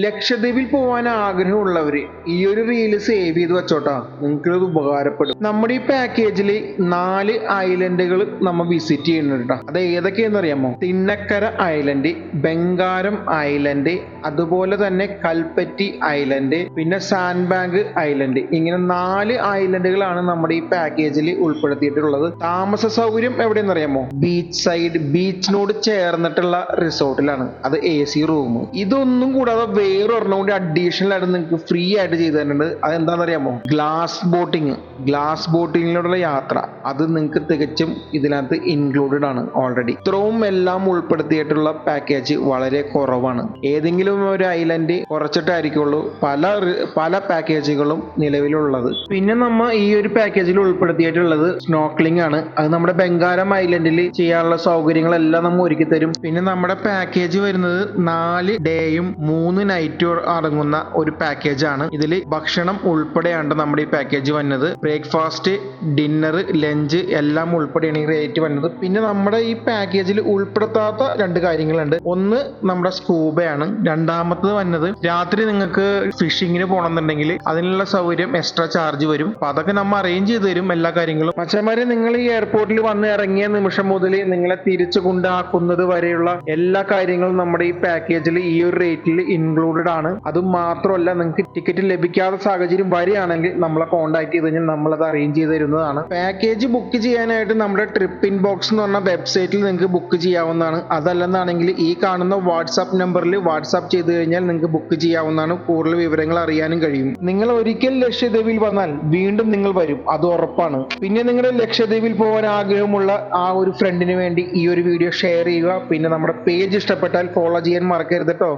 ലക്ഷദ്വീപിൽ പോകാൻ ആഗ്രഹമുള്ളവര് ഈ ഒരു റീല് സേവ് ചെയ്ത് വെച്ചോട്ടാ, നിങ്ങൾക്ക് ഇത് ഉപകാരപ്പെടും. നമ്മുടെ ഈ പാക്കേജിൽ 4 ഐലൻഡുകൾ നമ്മൾ വിസിറ്റ് ചെയ്യുന്നുണ്ട്. അത് ഏതൊക്കെയെന്ന് അറിയാമോ? തിന്നക്കര ഐലൻഡ്, ബംഗാരം ഐലൻഡ്, അതുപോലെ തന്നെ കൽപ്പറ്റി ഐലൻഡ്, പിന്നെ സാൻഡ് ബാങ്ക് ഐലൻഡ്. ഇങ്ങനെ 4 ഐലൻഡുകളാണ് നമ്മുടെ ഈ പാക്കേജിൽ ഉൾപ്പെടുത്തിയിട്ടുള്ളത്. താമസ സൗകര്യം എവിടെയെന്ന് അറിയാമോ? ബീച്ച് സൈഡ്, ബീച്ചിനോട് ചേർന്നിട്ടുള്ള റിസോർട്ടിലാണ്. അത് AC റൂം. ഇതൊന്നും കൂടാതെ വേറൊരെണ്ണം കൂടി അഡീഷണൽ ആയിട്ട് നിങ്ങൾക്ക് ഫ്രീ ആയിട്ട് ചെയ്തു തരുന്നുണ്ട്. അതെന്താണെന്ന് അറിയാമോ? Glass boating. ഗ്ലാസ് ബോട്ടിങ്ങിലൂടെയുള്ള യാത്ര അത് നിങ്ങൾക്ക് തികച്ചും ഇതിനകത്ത് ഇൻക്ലൂഡഡ് ആണ് ഓൾറെഡി. ഇത്രയും എല്ലാം ഉൾപ്പെടുത്തിയിട്ടുള്ള പാക്കേജ് വളരെ കുറവാണ്. ഏതെങ്കിലും ഒരു ഐലൻഡ് കുറച്ചിട്ടായിരിക്കുള്ളൂ പല പാക്കേജുകളും നിലവിലുള്ളത്. പിന്നെ നമ്മൾ ഈ ഒരു പാക്കേജിൽ ഉൾപ്പെടുത്തിയിട്ടുള്ളത് സ്നോക്ലിംഗ് ആണ്. അത് നമ്മുടെ ബംഗാരം ഐലൻഡിൽ ചെയ്യാനുള്ള സൗകര്യങ്ങളെല്ലാം നമ്മൾ ഒരുക്കി തരും. പിന്നെ നമ്മുടെ പാക്കേജ് വരുന്നത് 4 ഡേയും 3 നൈറ്റും അടങ്ങുന്ന ഒരു പാക്കേജ് ആണ്. ഇതിൽ ഭക്ഷണം ഉൾപ്പെടെയാണ് നമ്മുടെ ഈ പാക്കേജ് വന്നത്. ബ്രേക്ക്ഫാസ്റ്റ്, ഡിന്നർ, ലഞ്ച് എല്ലാം ഉൾപ്പെടെയാണ് ഈ റേറ്റ് വന്നത്. പിന്നെ നമ്മുടെ ഈ പാക്കേജിൽ ഉൾപ്പെടുത്താത്ത 2 കാര്യങ്ങളുണ്ട്. ഒന്ന് നമ്മുടെ സ്കൂബയാണ്. രണ്ടാമത്തത് വന്നത് രാത്രി നിങ്ങൾക്ക് ഫിഷിങ്ങിന് പോകണമെന്നുണ്ടെങ്കിൽ അതിനുള്ള സൗകര്യം എക്സ്ട്രാ ചാർജ് വരും. അപ്പൊ അതൊക്കെ നമ്മൾ അറേഞ്ച് ചെയ്ത് തരും എല്ലാ കാര്യങ്ങളും. മച്ചന്മാരെ, നിങ്ങൾ ഈ എയർപോർട്ടിൽ വന്ന് ഇറങ്ങിയ നിമിഷം മുതൽ നിങ്ങളെ തിരിച്ചു കൊണ്ടാക്കുന്നത് വരെയുള്ള എല്ലാ കാര്യങ്ങളും നമ്മുടെ ഈ പാക്കേജിൽ ഈ ഒരു റേറ്റിൽ ഇൻക്ലൂഡഡ് ആണ്. അതും മാത്രമല്ല, നിങ്ങൾക്ക് ടിക്കറ്റ് ലഭിക്കാത്ത സാഹചര്യം വരികയാണെങ്കിൽ നമ്മളെ കോൺടാക്ട് ചെയ്ത് കഴിഞ്ഞാൽ നമ്മളത് അറേഞ്ച് ചെയ്ത് തരുന്നതാണ്. പാക്കേജ് ബുക്ക് ചെയ്യാനായിട്ട് നമ്മുടെ ട്രിപ്പ് ഇൻ ബോക്സ് എന്ന് പറഞ്ഞ വെബ്സൈറ്റിൽ നിങ്ങൾക്ക് ബുക്ക് ചെയ്യാവുന്നതാണ്. അതല്ലെന്നാണെങ്കിൽ ഈ കാണുന്ന വാട്സാപ്പ് നമ്പറിൽ വാട്സാപ്പ് ചെയ്ത് കഴിഞ്ഞാൽ നിങ്ങൾക്ക് ബുക്ക് ചെയ്യാവുന്നതാണ്. കൂടുതൽ വിവരങ്ങൾ അറിയാനും കഴിയും. നിങ്ങൾ ഒരിക്കൽ ലക്ഷദ്വീപിൽ വന്നാൽ വീണ്ടും നിങ്ങൾ വരും, അത് ഉറപ്പാണ്. പിന്നെ നിങ്ങളുടെ ലക്ഷദ്വീപിൽ പോകാൻ ആഗ്രഹമുള്ള ആ ഒരു ഫ്രണ്ടിന് വേണ്ടി ഈ ഒരു വീഡിയോ ഷെയർ ചെയ്യുക. പിന്നെ നമ്മുടെ പേജ് ഇഷ്ടപ്പെട്ടാൽ ഫോളോ ചെയ്യാൻ മറക്കരുത് കേട്ടോ.